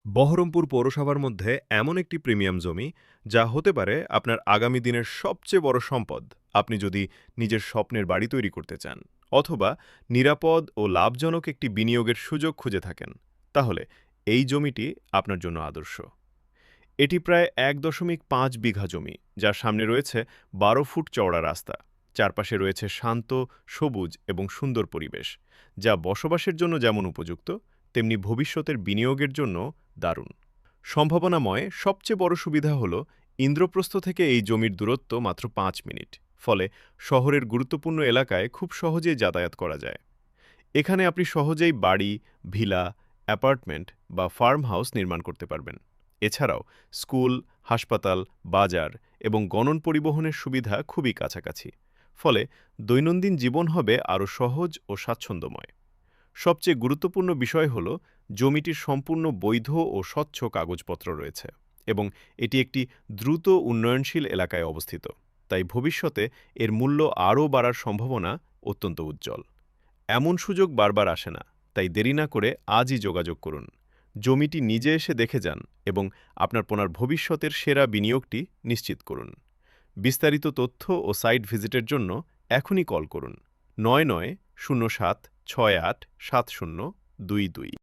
বহরমপুর পৌরসভার মধ্যে এমন একটি প্রিমিয়াম জমি যা হতে পারে আপনার আগামী দিনের সবচেয়ে বড় সম্পদ। আপনি যদি নিজের স্বপ্নের বাড়ি তৈরি করতে চান অথবা নিরাপদ ও লাভজনক একটি বিনিয়োগের সুযোগ খুঁজে থাকেন, তাহলে এই জমিটি আপনার জন্য আদর্শ। এটি প্রায় ১.৫ বিঘা জমি, যার সামনে রয়েছে ১২ ফুট চওড়া রাস্তা। চারপাশে রয়েছে শান্ত, সবুজ এবং সুন্দর পরিবেশ, যা বসবাসের জন্য যেমন উপযুক্ত, তেমনি ভবিষ্যতের বিনিয়োগের জন্য দারুণ। সম্ভাবনাময় সবচেয়ে বড় সুবিধা হল ইন্দ্রপ্রস্থ থেকে এই জমির দূরত্ব মাত্র ৫ মিনিট। ফলে শহরের গুরুত্বপূর্ণ এলাকায় খুব সহজেই যাতায়াত করা যায়। এখানে আপনি সহজেই বাড়ি, ভিলা, অ্যাপার্টমেন্ট বা ফার্ম হাউস নির্মাণ করতে পারবেন। এছাড়াও স্কুল, হাসপাতাল, বাজার এবং গণন পরিবহনের সুবিধা খুবই কাছাকাছি। ফলে দৈনন্দিন জীবন হবে আরও সহজ ও স্বাচ্ছন্দ্যময়। সবচেয়ে গুরুত্বপূর্ণ বিষয় হল জমিটির সম্পূর্ণ বৈধ ও স্বচ্ছ কাগজপত্র রয়েছে এবং এটি একটি দ্রুত উন্নয়নশীল এলাকায় অবস্থিত। তাই ভবিষ্যতে এর মূল্য আরও বাড়ার সম্ভাবনা অত্যন্ত উজ্জ্বল। এমন সুযোগ বারবার আসে না, তাই দেরি না করে আজই যোগাযোগ করুন। জমিটি নিজে এসে দেখে যান এবং আপনার ভবিষ্যতের সেরা বিনিয়োগটি নিশ্চিত করুন। বিস্তারিত তথ্য ও সাইট ভিজিটের জন্য এখনই কল করুন ৯৯-০৭-৬৮-৭০22।